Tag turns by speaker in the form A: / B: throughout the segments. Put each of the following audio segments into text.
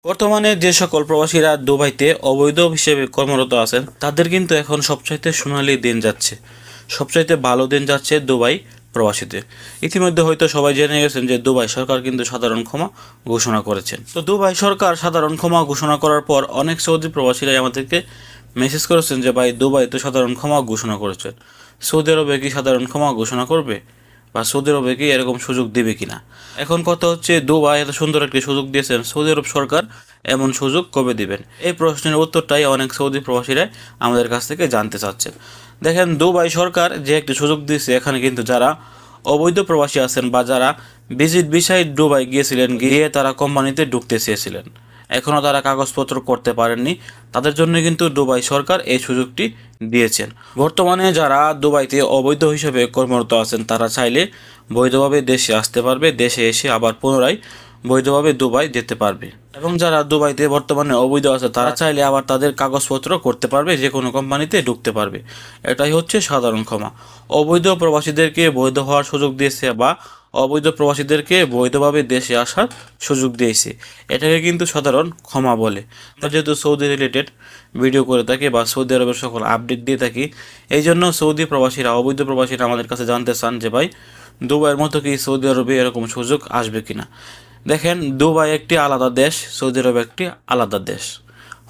A: বর্তমানে যে সকল প্রবাসীরা দুবাইতে অবৈধ হিসেবে কর্মরত আছেন তাদের কিন্তু এখন সবচাইতে সোনালি দিন যাচ্ছে, সবচাইতে ভালো দিন যাচ্ছে দুবাই প্রবাসীতে। ইতিমধ্যে হয়তো সবাই জেনে গেছেন যে দুবাই সরকার কিন্তু সাধারণ ক্ষমা ঘোষণা করেছেন। তো দুবাই সরকার সাধারণ ক্ষমা ঘোষণা করার পর অনেক সৌদি প্রবাসীরাই আমাদেরকে মেসেজ করেছেন যে ভাই দুবাই তো সাধারণ ক্ষমা ঘোষণা করেছেন, সৌদি আরবে কি সাধারণ ক্ষমা ঘোষণা করবে বা সৌদি আরবে কি এরকম সুযোগ দেবে কিনা। এখন কথা হচ্ছে দুবাই এত সুন্দর একটি সুযোগ দিয়েছেন, সৌদি আরব সরকার এমন সুযোগ কবে দিবেন? এই প্রশ্নের উত্তরটাই অনেক সৌদি প্রবাসীরাই আমাদের কাছ থেকে জানতে চাচ্ছেন। দেখেন, দুবাই সরকার যে একটি সুযোগ দিয়েছে, এখানে কিন্তু যারা অবৈধ প্রবাসী আছেন বা যারা ভিজিট ভিসায় দুবাই গিয়েছিলেন, গিয়ে তারা কোম্পানিতে ঢুকতে চেয়েছিলেন, এখনও তারা কাগজপত্র করতে পারেননি, তাদের জন্য কিন্তু দুবাই সরকার এই সুযোগটি দিয়েছেন। বর্তমানে যারা দুবাইতে অবৈধ হিসেবে কর্মরত আছেন তারা চাইলে বৈধভাবে দেশে আসতে পারবে, দেশে এসে আবার পুনরায় বৈধভাবে দুবাই যেতে পারবে। এবং যারা দুবাইতে বর্তমানে অবৈধ আছে তারা চাইলে আবার তাদের কাগজপত্র করতে পারবে, যে কোনো কোম্পানিতে ঢুকতে পারবে। এটাই হচ্ছে সাধারণ ক্ষমা। অবৈধ প্রবাসীদেরকে বৈধ হওয়ার সুযোগ দিয়েছে বা অবৈধ প্রবাসীদেরকে বৈধভাবে দেশে আসার সুযোগ দিয়েছে, এটাকে কিন্তু সাধারণ ক্ষমা বলে। যেহেতু সৌদি রিলেটেড ভিডিও করে থাকি বা সৌদি আরবের সকল আপডেট দিয়ে থাকি, এই জন্য সৌদি প্রবাসীরা, অবৈধ প্রবাসীরা আমাদের কাছে জানতে চান যে ভাই দুবাইয়ের মতো কি সৌদি আরবে এরকম সুযোগ আসবে কিনা। দেখেন, দুবাই একটি আলাদা দেশ, সৌদি আরব একটি আলাদা দেশ।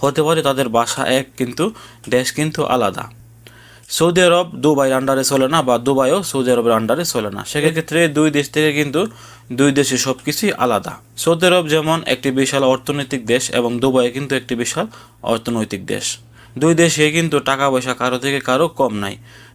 A: হতে পারে তাদের ভাষা এক, কিন্তু দেশ কিন্তু আলাদা। সৌদি আরব দুবাইয়ের আন্ডারে চলে না বা দুবাইও সৌদি আরবের আন্ডারে চলে না। সেক্ষেত্রে দুই দেশ থেকে কিন্তু দুই দেশে সব কিছুই আলাদা। সৌদি আরব যেমন একটি বিশাল অর্থনৈতিক দেশ এবং দুবাই কিন্তু একটি বিশাল অর্থনৈতিক দেশ। দুই দেশে কিন্তু টাকা পয়সা কারো থেকে কারো কম নাই।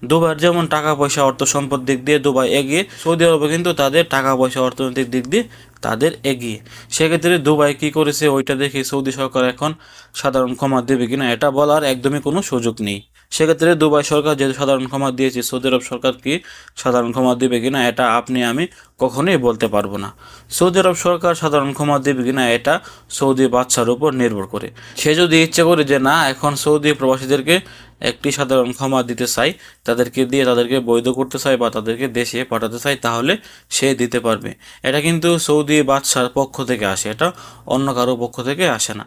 A: দুবাইয়ের যেমন টাকা পয়সা অর্থ সম্পদ দিক দিয়ে দুবাই এগিয়ে, সৌদি আরবে কিন্তু তাদের টাকা পয়সা অর্থনৈতিক দিক দিয়ে তাদের এগিয়ে। সেক্ষেত্রে দুবাই কি করেছে ওইটা দেখে সৌদি সরকার এখন সাধারণ ক্ষমা দেবে কিনা এটা বলার একদমই কোনো সুযোগ নেই। সেক্ষেত্রে দুবাই সরকার যেহেতু সাধারণ ক্ষমা দিয়েছে, সৌদি আরব সরকার কি সাধারণ ক্ষমা দেবে কিনা এটা আপনি আমি কখনোই বলতে পারবো না। সৌদি আরব সরকার সাধারণ ক্ষমা দেবে কিনা এটা সৌদি বাদশার উপর নির্ভর করে। সে যদি ইচ্ছে করে যে না, এখন সৌদি প্রবাসীদেরকে একটি সাধারণ ক্ষমা দিতে চাই, তাদেরকে দিয়ে তাদেরকে বৈধ করতে চাই বা তাদেরকে দেশে পাঠাতে চাই, তাহলে সে দিতে পারবে। এটা কিন্তু সৌদি বাদশার পক্ষ থেকে আসে, এটা অন্য কারো পক্ষ থেকে আসে না।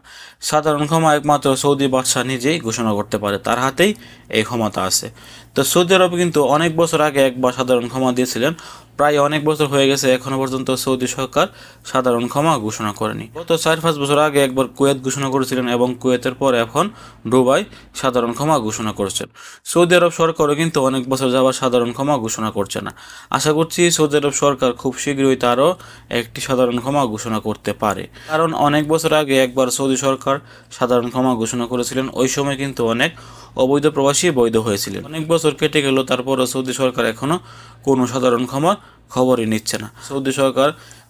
A: সাধারণ ক্ষমা একমাত্র সৌদি বাদশাহ নিজেই ঘোষণা করতে পারে, তার হাতেই এই ক্ষমতা আছে। তো সৌদি আরব কিন্তু অনেক বছর আগে একবার সাধারণ ক্ষমা দিয়েছিলেন, প্রায় অনেক বছর হয়ে গেছে, এখনও পর্যন্ত সৌদি সরকার সাধারণ ক্ষমা ঘোষণা করেনি। গত 4-5 বছর আগে একবার কুয়েত ঘোষণা করেছিলেন এবং কুয়েতের পর এখন দুবাই সাধারণ ক্ষমা ঘোষণা করেছেন। সৌদি আরব সরকারও কিন্তু অনেক বছর যাবার সাধারণ ক্ষমা ঘোষণা করছে না। আশা করছি সৌদি আরব সরকার খুব শীঘ্রই তারও একটি সাধারণ ক্ষমা ঘোষণা করতে পারে, কারণ অনেক বছর আগে একবার সৌদি সরকার সাধারণ ক্ষমা ঘোষণা করেছিলেন, ওই সময় কিন্তু অনেক অবৈধ প্রবাসী বৈধ হয়েছিলেন। অনেক বছর কেটে গেল, তারপরও সৌদি সরকার এখনও কোনো সাধারণ ক্ষমার খবরই নিচ্ছে না। সৌদি সরকার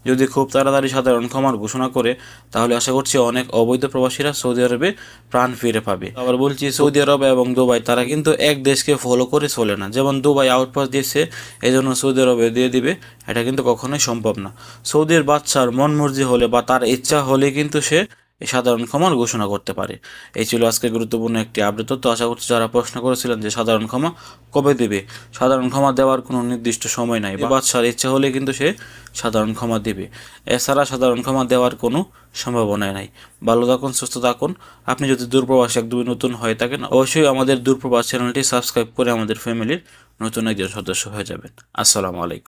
A: যদি খুব তাড়াতাড়ি সাধারণ ক্ষমার ঘোষণা করে তাহলে আশা করছি অনেক অবৈধ প্রবাসীরা সৌদি আরবে প্রাণ ফিরে পাবে। আবার বলছি, সৌদি আরব এবং দুবাই তারা কিন্তু এক দেশকে ফলো করে চলে না। যেমন দুবাই আউটপাস দিয়েছে এই জন্য সৌদি আরবে দিয়ে দিবে, এটা কিন্তু কখনোই সম্ভব না। সৌদির বাদশার মন মর্জি হলে বা তার ইচ্ছা হলে কিন্তু সে এই সাধারণ ক্ষমার ঘোষণা করতে পারে। এই ছিল আজকে গুরুত্বপূর্ণ একটি আপডেট। তো আশা করছি যারা প্রশ্ন করেছিলেন যে সাধারণ ক্ষমা কবে দেবে, সাধারণ ক্ষমা দেওয়ার কোনো নির্দিষ্ট সময় নাই, বাদশার ইচ্ছা হলে কিন্তু সে সাধারণ ক্ষমা দেবে, এছাড়া সাধারণ ক্ষমা দেওয়ার কোনো সম্ভাবনা নাই। ভালো থাকুন, সুস্থ থাকুন। আপনি যদি দূরপ্রবাস একদমই নতুন হয়ে থাকেন অবশ্যই আমাদের দূরপ্রবাস চ্যানেলটি সাবস্ক্রাইব করে আমাদের ফ্যামিলির নতুন একজন সদস্য হয়ে যাবেন। আসসালামু আলাইকুম।